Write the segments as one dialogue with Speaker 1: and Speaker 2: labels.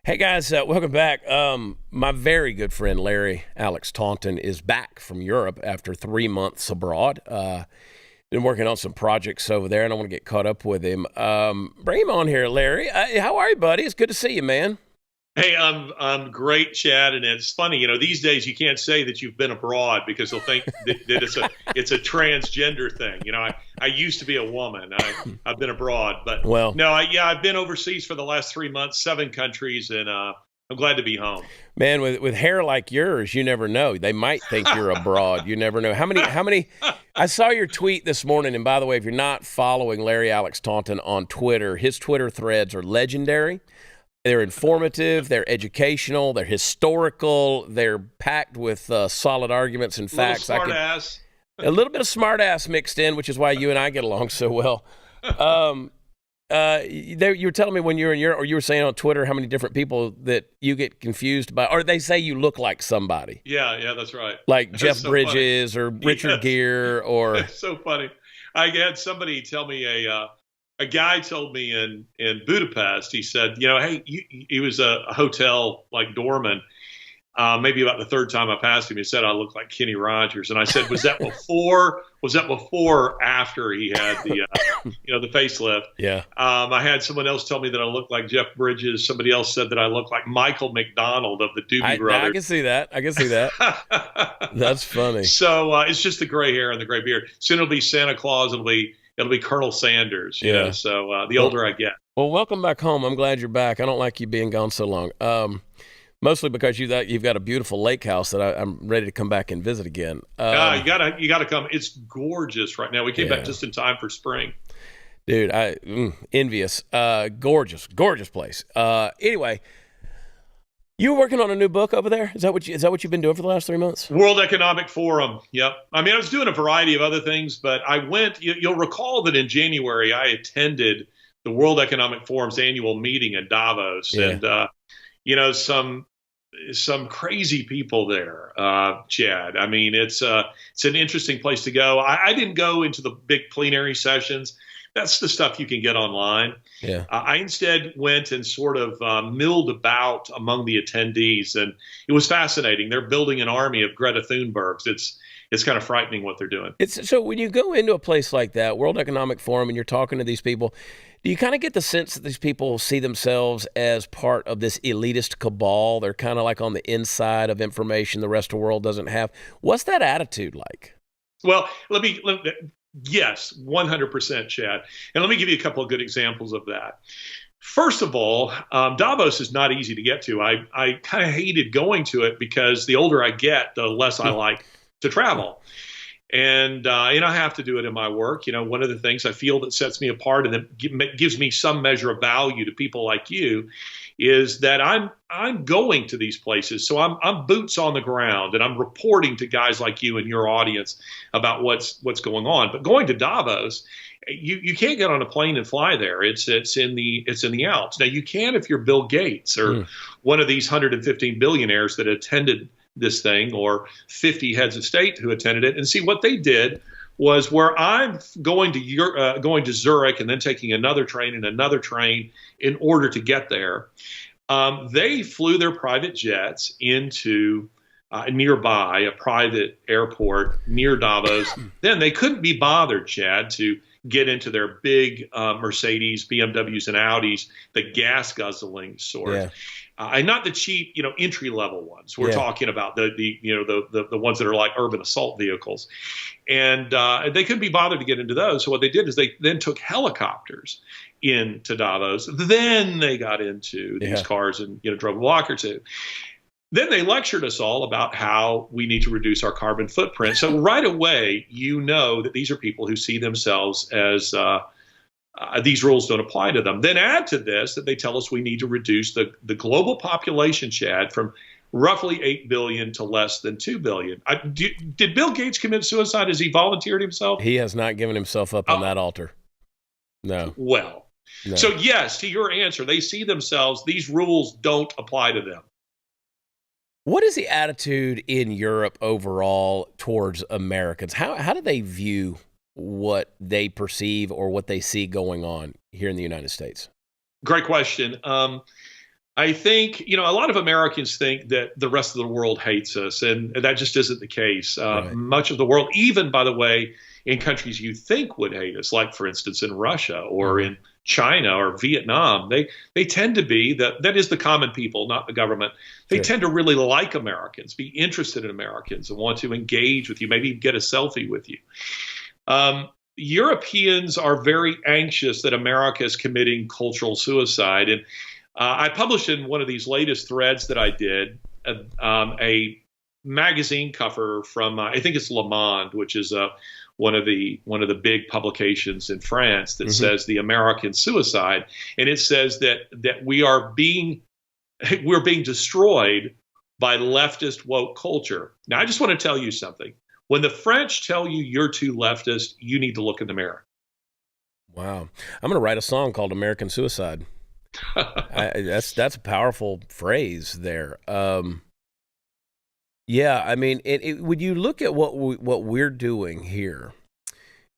Speaker 1: Hey guys, welcome back. My very good friend Larry Alex Taunton is back from Europe after 3 months abroad. Been working on some projects over there, and I want to get caught up with him. Bring him on here, Larry. How are you, buddy? It's good to see you, man.
Speaker 2: Hey, I'm great, Chad, and it's funny, these days you can't say that you've been abroad because they'll think that it's a transgender thing. I used to be a woman. I've been abroad, but
Speaker 1: Well,
Speaker 2: no, I've been overseas for the last 3 months, 7 countries, and I'm glad to be home.
Speaker 1: man, with hair like yours, you never know. They might think you're abroad. You never know. How many? I saw your tweet this morning, and by the way, if you're not following Larry Alex Taunton on Twitter, his Twitter threads are legendary. They're informative, they're educational, they're historical, they're packed with solid arguments and
Speaker 2: Little
Speaker 1: facts.
Speaker 2: smart ass.
Speaker 1: A little bit of smart ass mixed in, which is why you and I get along so well. You were telling me when you were in Europe, or you were saying on Twitter how many different people that you get confused by, or they say you look like somebody,
Speaker 2: Yeah, that's right.
Speaker 1: like
Speaker 2: That's
Speaker 1: Jeff
Speaker 2: so funny.
Speaker 1: Bridges or Richard
Speaker 2: Yes,
Speaker 1: Gere, or
Speaker 2: it's so funny. I had somebody tell me a guy told me in Budapest. He said, hey, he was a hotel like doorman. Maybe about the third time I passed him, he said I looked like Kenny Rogers, and I said, was that before? Was that before or after he had the facelift?
Speaker 1: yeah.
Speaker 2: I had someone else tell me that I looked like Jeff Bridges. Somebody else said that I looked like Michael McDonald of the Doobie
Speaker 1: I
Speaker 2: Brothers.
Speaker 1: can see that. I can see that. That's funny.
Speaker 2: So it's just the gray hair and the gray beard. Soon it'll be Santa Claus. It'll be Colonel Sanders.
Speaker 1: Yeah.
Speaker 2: So the
Speaker 1: Well,
Speaker 2: older I get.
Speaker 1: well, welcome back home. I'm glad you're back. I don't like you being gone so long. Mostly because you've got a beautiful lake house that I'm ready to come back and visit again.
Speaker 2: You gotta come. It's gorgeous right now. We came back
Speaker 1: Yeah,
Speaker 2: just in time for spring.
Speaker 1: dude, envious. Gorgeous place. Anyway, you were working on a new book over there. Is that what you've been doing for the last 3 months?
Speaker 2: World Economic Forum. Yep. I mean, I was doing a variety of other things, but I went. You'll recall that in January I attended the World Economic Forum's annual meeting in Davos,
Speaker 1: Yeah.
Speaker 2: and some crazy people there, Chad. I mean, it's an interesting place to go. I didn't go into the big plenary sessions. That's the stuff you can get online.
Speaker 1: Yeah.
Speaker 2: I instead went and sort of milled about among the attendees, and it was fascinating. They're building an army of Greta Thunbergs. It's kind of frightening what they're doing.
Speaker 1: It's so when you go into a place like that, World Economic Forum, and you're talking to these people, do you kind of get the sense that these people see themselves as part of this elitist cabal? They're kind of like on the inside of information the rest of the world doesn't have. What's that attitude like?
Speaker 2: Well, yes, 100%, Chad. And let me give you a couple of good examples of that. First of all, Davos is not easy to get to. I kind of hated going to it because the older I get, the less I like to travel. And I have to do it in my work. One of the things I feel that sets me apart and that gives me some measure of value to people like you is that I'm going to these places. So I'm boots on the ground, and I'm reporting to guys like you and your audience about what's going on. But going to Davos, you can't get on a plane and fly there. It's in the Alps. Now you can if you're Bill Gates or one of these 115 billionaires that attended this thing, or 50 heads of state who attended it. And see, what they did was, where I'm going to Zurich and then taking another train and another train in order to get there, they flew their private jets into nearby a private airport near Davos. Then they couldn't be bothered, Chad, to get into their big Mercedes, BMWs, and Audis, the gas guzzling sort.
Speaker 1: Yeah.
Speaker 2: And not the cheap, entry level ones. We're
Speaker 1: Yeah.
Speaker 2: talking about the ones that are like urban assault vehicles, and they couldn't be bothered to get into those. So what they did is they then took helicopters into Davos. Then they got into these
Speaker 1: Yeah.
Speaker 2: cars and drove a block or two. Then they lectured us all about how we need to reduce our carbon footprint. So right away, that these are people who see themselves as these rules don't apply to them. Then add to this that they tell us we need to reduce the global population, Chad, from roughly 8 billion to less than 2 billion. Did Bill Gates commit suicide? Has he volunteered himself?
Speaker 1: He has not given himself up on that altar. No.
Speaker 2: Well,
Speaker 1: No.
Speaker 2: so yes, to your answer, they see themselves, these rules don't apply to them.
Speaker 1: What is the attitude in Europe overall towards Americans? How do they view what they perceive or what they see going on here in the United States?
Speaker 2: Great question. I think, a lot of Americans think that the rest of the world hates us, and that just isn't the case.
Speaker 1: Right.
Speaker 2: Much of the world, even, by the way, in countries you think would hate us, like, for instance, in Russia or in China or Vietnam, they tend to be, that is the common people, not the government. They
Speaker 1: Sure.
Speaker 2: tend to really like Americans, be interested in Americans, and want to engage with you, maybe get a selfie with you. Europeans are very anxious that America is committing cultural suicide. And I published in one of these latest threads that I did a magazine cover from I think it's Le Monde, which is one of the big publications in France that says the American suicide, and it says that we're being destroyed by leftist woke culture. Now, I just want to tell you something. When the French tell you you're too leftist, you need to look in the mirror.
Speaker 1: Wow. I'm going to write a song called American Suicide. That's a powerful phrase there. Yeah, I mean, when you look at what we're doing here,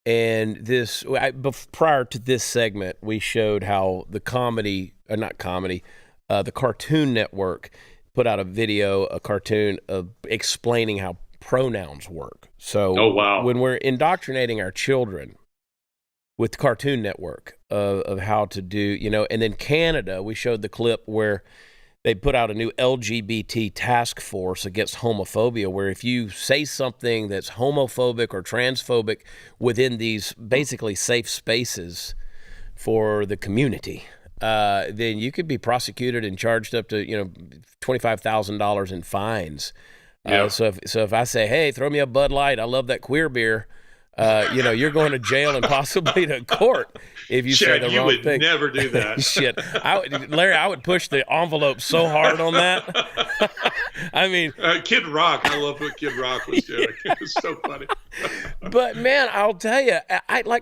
Speaker 1: and this, prior to this segment, we showed how the the Cartoon Network put out a cartoon of explaining how pronouns work. So
Speaker 2: Oh, wow.
Speaker 1: when we're indoctrinating our children with Cartoon Network of how to do, and then Canada, we showed the clip where they put out a new LGBT task force against homophobia, where if you say something that's homophobic or transphobic within these basically safe spaces for the community, then you could be prosecuted and charged up to, $25,000 in fines.
Speaker 2: Yeah.
Speaker 1: So if I say, hey, throw me a Bud Light, I love that queer beer, you're going to jail and possibly to court if you say the
Speaker 2: Chad, you
Speaker 1: wrong
Speaker 2: would
Speaker 1: thing.
Speaker 2: never do that.
Speaker 1: Shit, Larry, I would push the envelope so hard on that. I mean,
Speaker 2: Kid Rock. I love what Kid Rock was doing. It was so funny.
Speaker 1: but man, I'll tell you,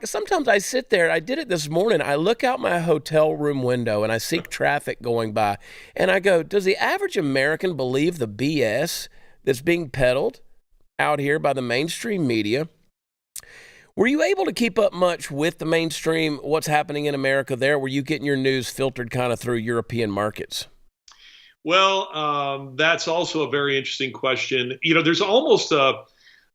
Speaker 1: sometimes I sit there. I did it this morning. I look out my hotel room window and I see traffic going by, and I go, does the average American believe the BS that's being peddled out here by the mainstream media? Were you able to keep up much with the mainstream, what's happening in America there? Were you getting your news filtered kind of through European markets?
Speaker 2: Well, that's also a very interesting question. There's almost a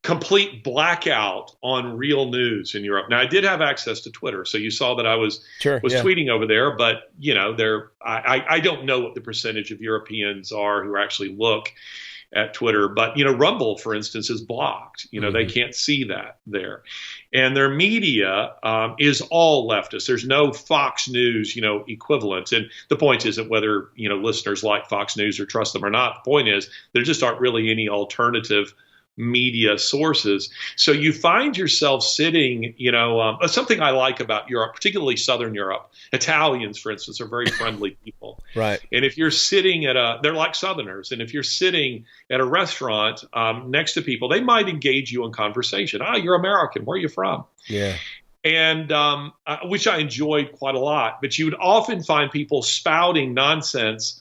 Speaker 2: complete blackout on real news in Europe. Now, I did have access to Twitter, so you saw that I was tweeting over there. But I don't know what the percentage of Europeans are who actually look at Twitter. But Rumble, for instance, is blocked. They can't see that there, and their media is all leftist. There's no Fox News, equivalent. And the point isn't whether listeners like Fox News or trust them or not. The point is there just aren't really any alternative media sources. So you find yourself sitting, something I like about Europe, particularly Southern Europe. Italians, for instance, are very friendly people.
Speaker 1: Right.
Speaker 2: And if you're sitting they're like Southerners. And if you're sitting at a restaurant next to people, they might engage you in conversation. You're American. Where are you from?
Speaker 1: Yeah.
Speaker 2: And which I enjoyed quite a lot. But you would often find people spouting nonsense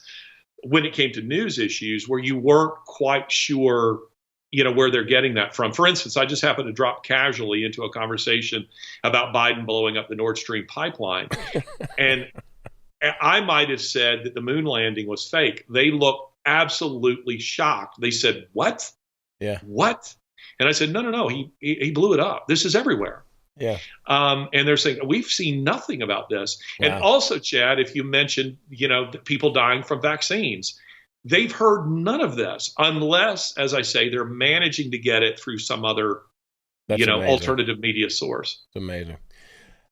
Speaker 2: when it came to news issues where you weren't quite sure where they're getting that from. For instance, I just happened to drop casually into a conversation about Biden blowing up the Nord Stream pipeline. And I might have said that the moon landing was fake. They looked absolutely shocked. They said, what?
Speaker 1: Yeah.
Speaker 2: What? And I said, no, he blew it up. This is everywhere.
Speaker 1: Yeah.
Speaker 2: And they're saying, we've seen nothing about this.
Speaker 1: Wow.
Speaker 2: And also, Chad, if you mentioned, people dying from vaccines, they've heard none of this unless, as I say, they're managing to get it through some other, alternative media source.
Speaker 1: It's amazing.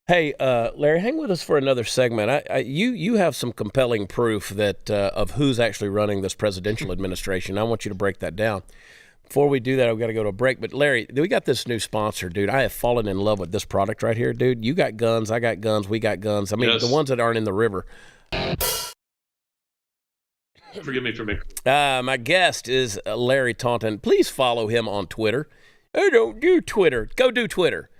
Speaker 1: Hey, Larry, hang with us for another segment. You have some compelling proof that of who's actually running this presidential administration. I want you to break that down. Before we do that, I've got to go to a break. But Larry, we got this new sponsor, dude. I have fallen in love with this product right here, dude. You got guns, I got guns, we got guns. I mean,
Speaker 2: Yes.
Speaker 1: The ones that aren't in the river.
Speaker 2: Forgive me for me.
Speaker 1: My guest is Larry Taunton. Please follow him on Twitter. I don't do Twitter. Go do Twitter.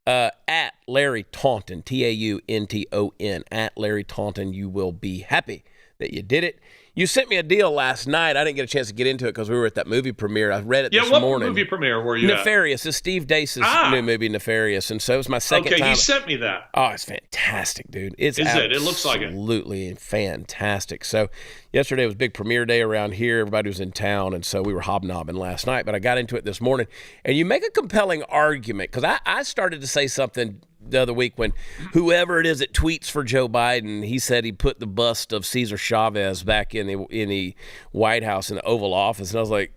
Speaker 1: At Larry Taunton, Taunton, at Larry Taunton. You will be happy that you did it. You sent me a deal last night. I didn't get a chance to get into it because we were at that movie premiere. I read it this morning.
Speaker 2: Yeah, what movie premiere were you
Speaker 1: Nefarious. It's Steve Dace's new movie, Nefarious. And so it was my second time.
Speaker 2: Okay, he sent me that.
Speaker 1: Oh, it's fantastic, dude. It looks like it. Absolutely fantastic. So yesterday was big premiere day around here. Everybody was in town, and so we were hobnobbing last night. But I got into it this morning. And you make a compelling argument, because I started to say something the other week when whoever it is that tweets for Joe Biden, he said he put the bust of Cesar Chavez back in the White House in the Oval Office. And I was like,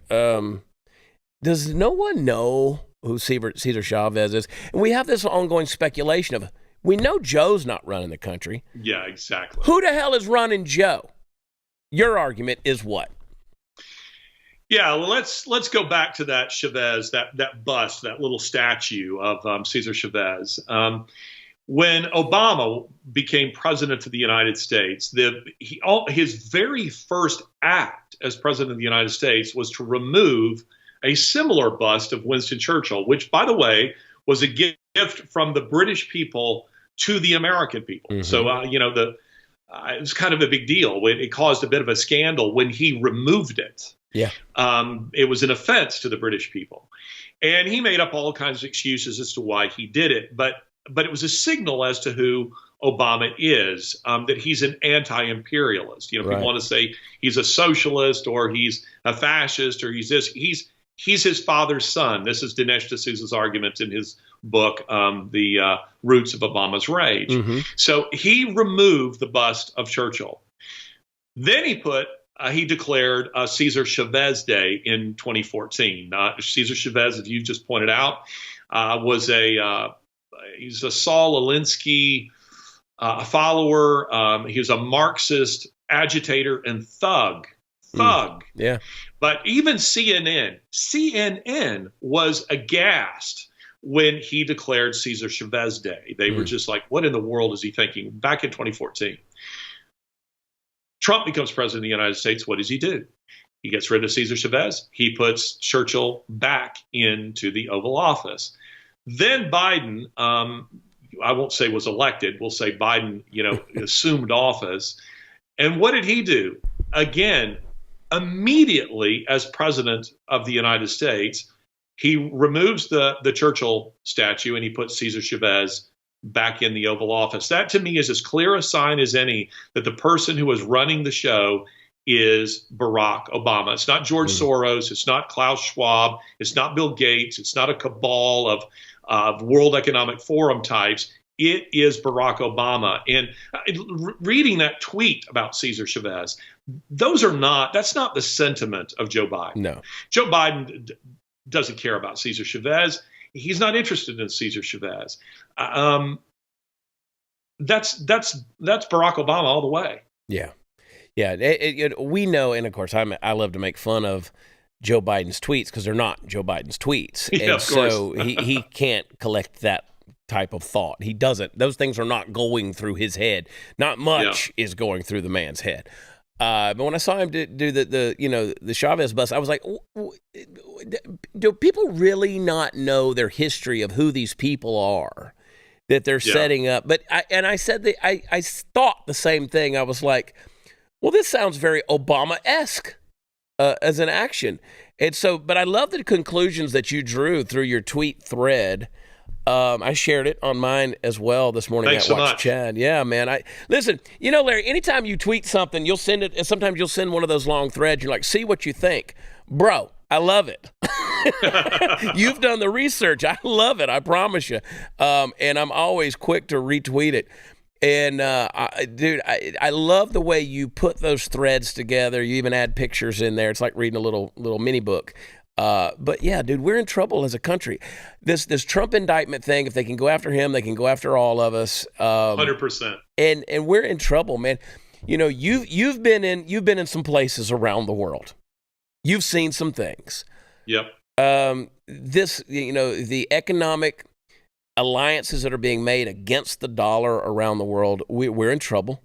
Speaker 1: does no one know who Cesar Chavez is? And we have this ongoing speculation of, we know Joe's not running the country.
Speaker 2: Yeah, exactly.
Speaker 1: Who the hell is running Joe? Your argument is what?
Speaker 2: Yeah, well, let's go back to that Chavez, that bust, that little statue of Cesar Chavez. When Obama became president of the United States, his very first act as president of the United States was to remove a similar bust of Winston Churchill, which, by the way, was a gift from the British people to the American people. Mm-hmm. So, it was kind of a big deal. It caused a bit of a scandal when he removed it.
Speaker 1: Yeah.
Speaker 2: It was an offense to the British people. And he made up all kinds of excuses as to why he did it. But it was a signal as to who Obama is, that he's an anti-imperialist. People want to say he's a socialist or he's a fascist or he's this. He's his father's son. This is Dinesh D'Souza's argument in his book, The Roots of Obama's Rage. Mm-hmm. So he removed the bust of Churchill. Then he declared Cesar Chavez Day in 2014. Cesar Chavez, as you just pointed out, he's a Saul Alinsky follower. He was a Marxist agitator and thug.
Speaker 1: Yeah.
Speaker 2: But even CNN was aghast when he declared Cesar Chavez Day. They were just like, what in the world is he thinking? Back in 2014. Trump becomes president of the United States. What does he do? He gets rid of Cesar Chavez. He puts Churchill back into the Oval Office. Then Biden, I won't say was elected. We'll say Biden, assumed office. And what did he do? Again, immediately as president of the United States, he removes the Churchill statue and he puts Cesar Chavez back in the Oval Office. That to me is as clear a sign as any that the person who is running the show is Barack Obama. It's not George Soros. It's not Klaus Schwab. It's not Bill Gates. It's not a cabal of World Economic Forum types. It is Barack Obama. And reading that tweet about Cesar Chavez, that's not the sentiment of Joe Biden.
Speaker 1: No.
Speaker 2: Joe Biden doesn't care about Cesar Chavez. He's not interested in Cesar Chavez. That's Barack Obama all the way.
Speaker 1: Yeah. Yeah. We know, and of course, I love to make fun of Joe Biden's tweets because they're not Joe Biden's tweets.
Speaker 2: Yeah,
Speaker 1: and so he can't collect that type of thought. He doesn't. Those things are not going through his head. Not much is going through the man's head. But when I saw him do the Chavez bust, I was like, do people really not know their history of who these people are that they're setting up? But I thought the same thing. I was like, well, this sounds very Obama-esque as an action. And so, but I love the conclusions that you drew through your tweet thread. I shared it on mine as well this morning.
Speaker 2: Thanks so much,
Speaker 1: Chad. Yeah, man. Listen. Larry. Anytime you tweet something, you'll send it. And sometimes you'll send one of those long threads. You're like, see what you think, bro. I love it. You've done the research. I love it. I promise you. And I'm always quick to retweet it. And I love the way you put those threads together. You even add pictures in there. It's like reading a little mini book. But yeah, dude, we're in trouble as a country. This Trump indictment thing, if they can go after him, they can go after all of us.
Speaker 2: 100%. And
Speaker 1: we're in trouble, man. You've been in some places around the world. You've seen some things.
Speaker 2: Yep.
Speaker 1: The economic alliances that are being made against the dollar around the world, we're in trouble.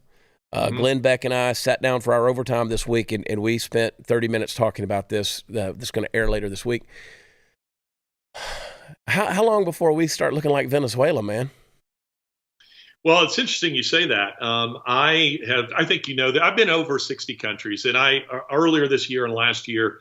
Speaker 1: Glenn Beck and I sat down for our overtime this week, and we spent 30 minutes talking about this. This is going to air later this week. How long before we start looking like Venezuela, man?
Speaker 2: Well, it's interesting you say that. I think you know that I've been over 60 countries, and earlier this year and last year,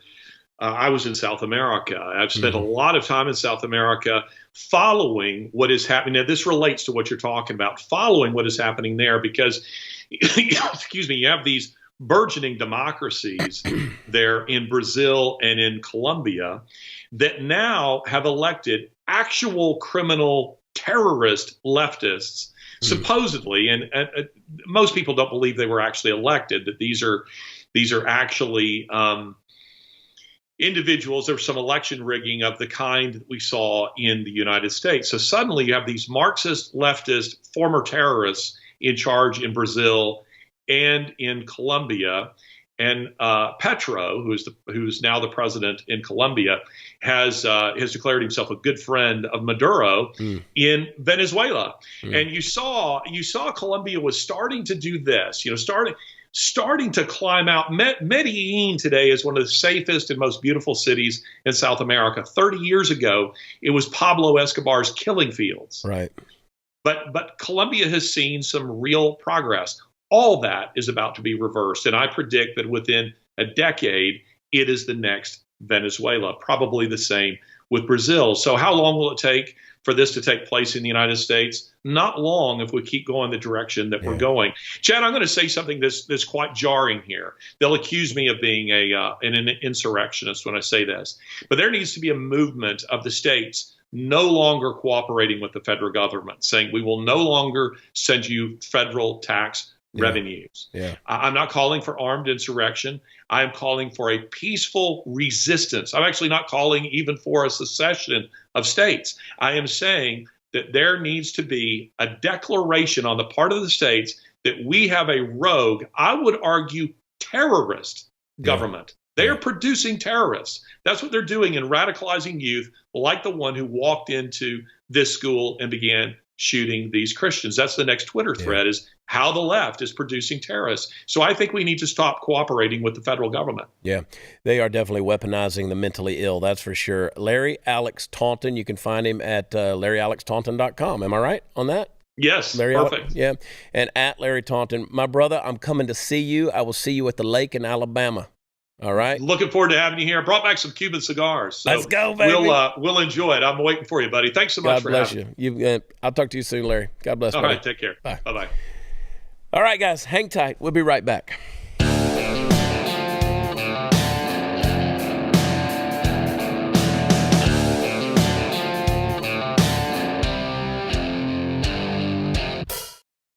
Speaker 2: I was in South America. I've spent a lot of time in South America following what is happening. Now, this relates to what you're talking about, following what is happening there, because, excuse me, you have these burgeoning democracies there in Brazil and in Colombia that now have elected actual criminal terrorist leftists, supposedly, and most people don't believe they were actually elected, that these are actually individuals. There was some election rigging of the kind that we saw in the United States. So suddenly you have these Marxist, leftist, former terrorists in charge in Brazil and in Colombia. And Petro, who's now the president in Colombia, has declared himself a good friend of Maduro in Venezuela. And you saw Colombia was starting to do this, starting to climb out. Medellin today is one of the safest and most beautiful cities in South America. 30 years ago, it was Pablo Escobar's killing fields.
Speaker 1: Right.
Speaker 2: But Colombia has seen some real progress. All that is about to be reversed. And I predict that within a decade, it is the next Venezuela, probably the same with Brazil. So how long will it take for this to take place in the United States? Not long if we keep going the direction that we're going. Chad, I'm going to say something that's quite jarring here. They'll accuse me of being an insurrectionist when I say this. But there needs to be a movement of the states no longer cooperating with the federal government, saying we will no longer send you federal tax revenues. I'm not calling for armed insurrection. I am calling for a peaceful resistance. I'm actually not calling even for a secession of states. I am saying that there needs to be a declaration on the part of the states that we have a rogue, I would argue, terrorist government. They are producing terrorists. That's what they're doing in radicalizing youth, like the one who walked into this school and began shooting these Christians. That's the next Twitter thread, is how the left is producing terrorists. So I think we need to stop cooperating with the federal government. Yeah,
Speaker 1: they are definitely weaponizing the mentally ill, that's for sure. Larry Alex Taunton, you can find him at LarryAlexTaunton.com. Am I right on that?
Speaker 2: Yes,
Speaker 1: Larry
Speaker 2: perfect.
Speaker 1: And at Larry Taunton. My brother, I'm coming to see you. I will see you at the lake in Alabama. All right.
Speaker 2: Looking forward to having you here. I brought back some Cuban cigars. So
Speaker 1: let's go, baby.
Speaker 2: We'll enjoy it. I'm waiting for you, buddy. Thanks so much for having me.
Speaker 1: God bless you. I'll talk to you soon, Larry. God bless you.
Speaker 2: All right. Take care. Bye. Bye-bye.
Speaker 1: All right, guys. Hang tight. We'll be right back.